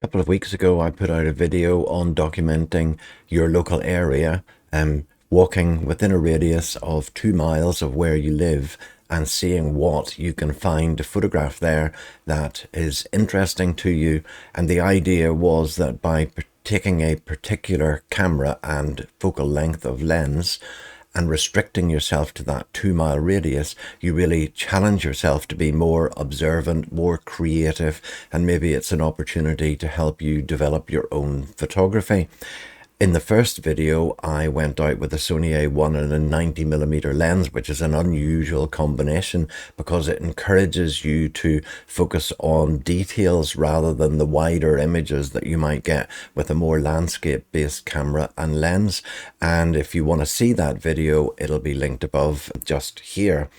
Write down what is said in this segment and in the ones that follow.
A couple of weeks ago, I put out a video on documenting your local area, walking within a radius of 2 miles of where you live and seeing what you can find to photograph there that is interesting to you. And the idea was that by taking a particular camera and focal length of lens, and restricting yourself to that 2 mile radius, you really challenge yourself to be more observant, more creative, and maybe it's an opportunity to help you develop your own photography. In the first video, I went out with a Sony A1 and a 90mm lens, which is an unusual combination because it encourages you to focus on details rather than the wider images that you might get with a more landscape-based camera and lens. And if you want to see that video, it'll be linked above just here.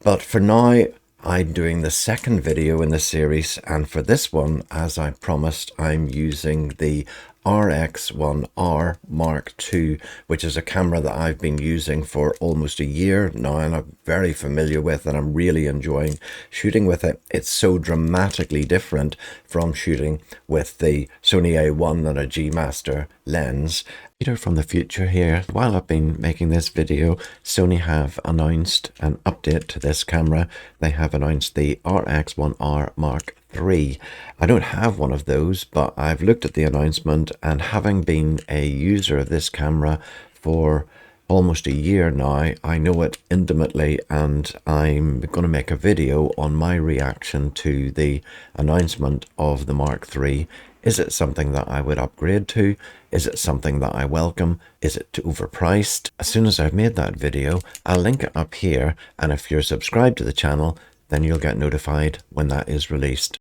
But for now, I'm doing the second video in the series, and for this one, as I promised, I'm using the RX1R Mark II, which is a camera that I've been using for almost a year now and I'm very familiar with, and I'm really enjoying shooting with it. It's so dramatically different from shooting with the Sony A1 and a G Master lens. Peter from the future here. While I've been making this video, Sony have announced an update to this camera. They have announced the RX1R Mark III. I don't have one of those, but I've looked at the announcement, and having been a user of this camera for almost a year now, I know it intimately, and I'm going to make a video on my reaction to the announcement of the Mark III. Is it something that I would upgrade to? Is it something that I welcome? Is it too overpriced? As soon as I've made that video, I'll link it up here, and if you're subscribed to the channel, then you'll get notified when that is released.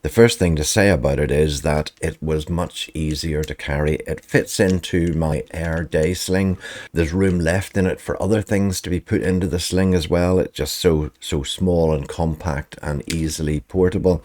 The first thing to say about it is that it was much easier to carry. It fits into my Air Day sling. There's room left in it for other things to be put into the sling as well. It's just so small and compact and easily portable.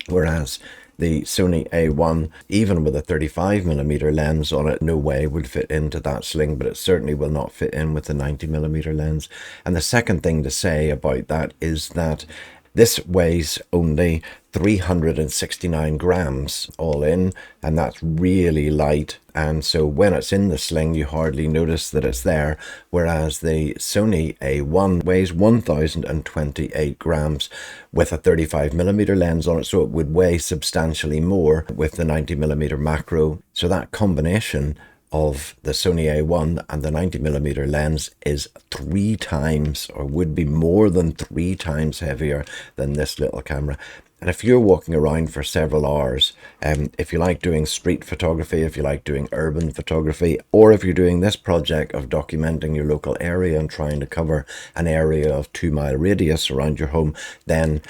Whereas the Sony A1, even with a 35mm lens on it, no way would fit into that sling, but it certainly will not fit in with the 90mm lens. And the second thing to say about that is that this weighs only 369 grams all in, and that's really light. And so when it's in the sling, you hardly notice that it's there. Whereas the Sony A1 weighs 1028 grams with a 35mm lens on it. So it would weigh substantially more with the 90mm macro. So that combination of the Sony A1 and the 90mm lens is 3 times, or would be more than 3 times heavier than this little camera. And if you're walking around for several hours, if you like doing street photography, if you like doing urban photography, or if you're doing this project of documenting your local area and trying to cover an area of 2 mile radius around your home, then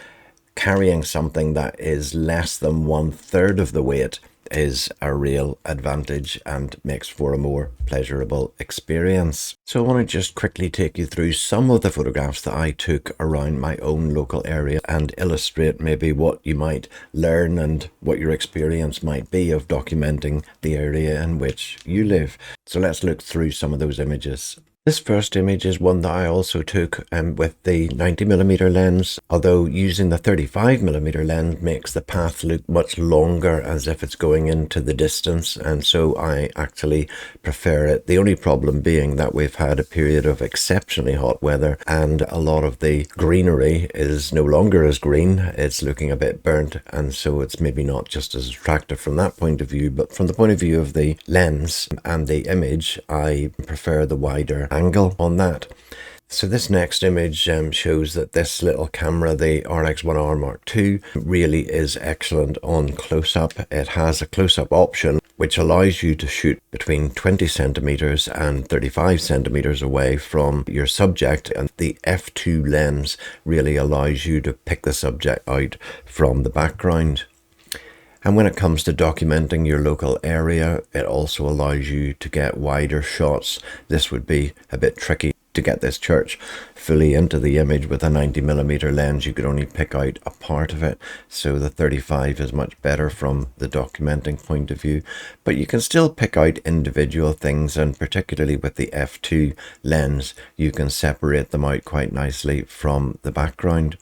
carrying something that is less than 1/3 of the weight is a real advantage and makes for a more pleasurable experience. So I want to just quickly take you through some of the photographs that I took around my own local area and illustrate maybe what you might learn and what your experience might be of documenting the area in which you live. So let's look through some of those images. This first image is one that I also took with the 90mm lens, although using the 35mm lens makes the path look much longer as if it's going into the distance, and so I actually prefer it. The only problem being that we've had a period of exceptionally hot weather and a lot of the greenery is no longer as green. It's looking a bit burnt, and so it's maybe not just as attractive from that point of view, but from the point of view of the lens and the image, I prefer the wider angle on that. So this next image shows that this little camera, the RX1R Mark II, really is excellent on close-up. It has a close-up option which allows you to shoot between 20 centimeters and 35 centimeters away from your subject, and the f2 lens really allows you to pick the subject out from the background. And when it comes to documenting your local area, it also allows you to get wider shots. This would be a bit tricky to get this church fully into the image with a 90mm lens. You could only pick out a part of it, so the 35 is much better from the documenting point of view, but you can still pick out individual things, and particularly with the f2 lens you can separate them out quite nicely from the background.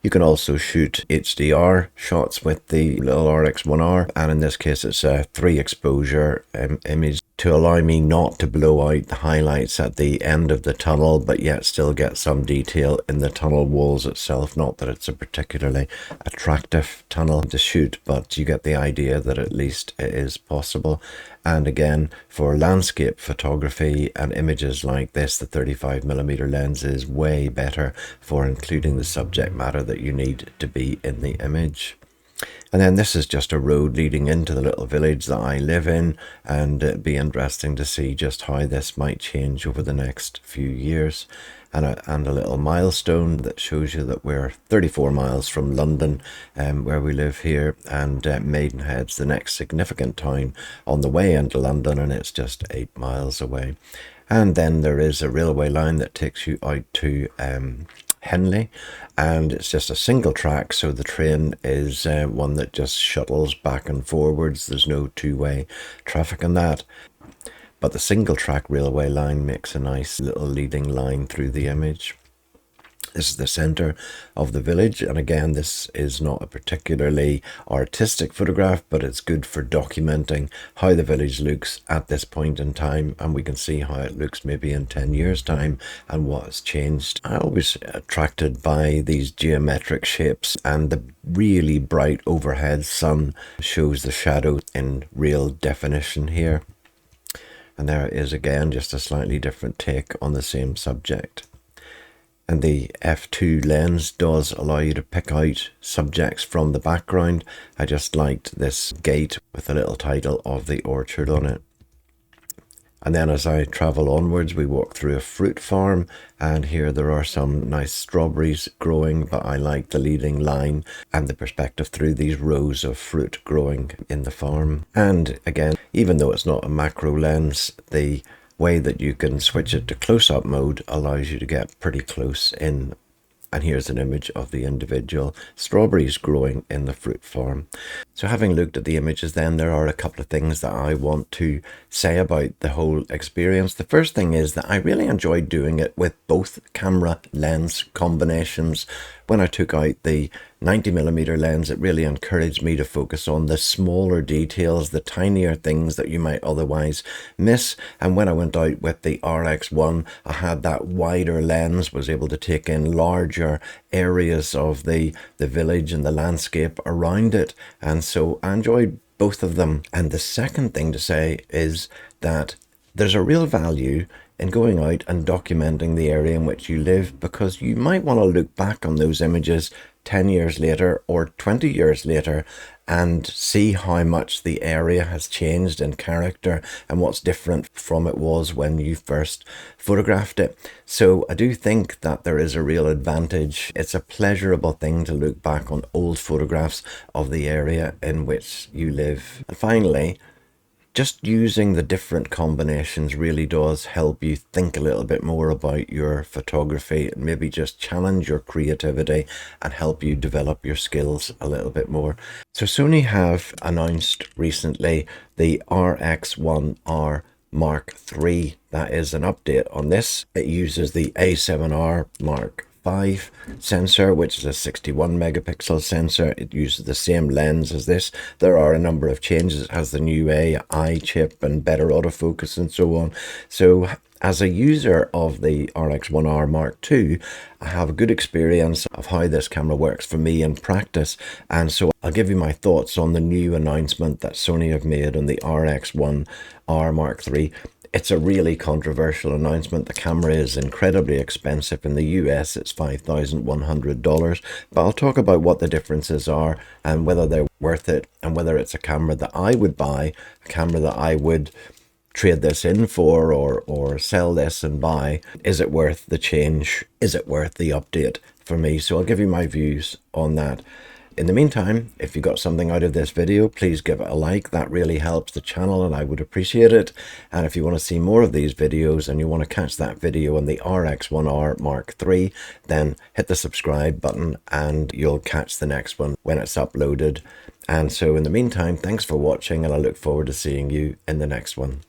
You can also shoot HDR shots with the little RX1R, and in this case it's a 3 exposure image to allow me not to blow out the highlights at the end of the tunnel, but yet still get some detail in the tunnel walls itself. Not that it's a particularly attractive tunnel to shoot, but you get the idea that at least it is possible. And again, for landscape photography and images like this, the 35mm lens is way better for including the subject matter that you need to be in the image. And then this is just a road leading into the little village that I live in, and it'd be interesting to see just how this might change over the next few years. And a little milestone that shows you that we're 34 miles from London, where we live here, and Maidenhead's the next significant town on the way into London, and it's just 8 miles away. And then there is a railway line that takes you out to Henley, and it's just a single track, so the train is one that just shuttles back and forwards. There's no two-way traffic on that, but the single track railway line makes a nice little leading line through the image. This is the centre of the village, and again, this is not a particularly artistic photograph, but it's good for documenting how the village looks at this point in time, and we can see how it looks maybe in 10 years' time and what has changed. I'm always attracted by these geometric shapes, and the really bright overhead sun shows the shadow in real definition here. And there it is again, just a slightly different take on the same subject. And the f2 lens does allow you to pick out subjects from the background. I just liked this gate with a little title of the orchard on it. And then as I travel onwards, we walk through a fruit farm, and here there are some nice strawberries growing, but I like the leading line and the perspective through these rows of fruit growing in the farm. And again, even though it's not a macro lens, the way that you can switch it to close-up mode allows you to get pretty close in. And here's an image of the individual strawberries growing in the fruit farm. So having looked at the images, then there are a couple of things that I want to say about the whole experience. The first thing is that I really enjoyed doing it with both camera lens combinations. When I took out the 90mm lens, it really encouraged me to focus on the smaller details, the tinier things that you might otherwise miss. And when I went out with the RX1, I had that wider lens, was able to take in larger areas of the village and the landscape around it. And so I enjoyed both of them. And the second thing to say is that there's a real value in going out and documenting the area in which you live, because you might want to look back on those images 10 years later or 20 years later and see how much the area has changed in character and what's different from it was when you first photographed it. So I do think that there is a real advantage. It's a pleasurable thing to look back on old photographs of the area in which you live. And finally, just using the different combinations really does help you think a little bit more about your photography and maybe just challenge your creativity and help you develop your skills a little bit more. So Sony have announced recently the RX1R Mark III. That is an update on this. It uses the A7R Mark V sensor, which is a 61 megapixel sensor. It uses the same lens as this. There are a number of changes. It has the new AI chip and better autofocus and so on. So as a user of the RX1R Mark II, I have a good experience of how this camera works for me in practice. And so I'll give you my thoughts on the new announcement that Sony have made on the RX1R Mark III. It's a really controversial announcement. The camera is incredibly expensive. In the US, it's $5,100. But I'll talk about what the differences are and whether they're worth it, and whether it's a camera that I would buy, a camera that I would trade this in for, or sell this and buy. Is it worth the change? Is it worth the update for me? So I'll give you my views on that. In the meantime, if you got something out of this video, please give it a like. That really helps the channel and I would appreciate it. And if you want to see more of these videos and you want to catch that video on the RX1R Mark III, then hit the subscribe button and you'll catch the next one when it's uploaded. And so in the meantime, thanks for watching, and I look forward to seeing you in the next one.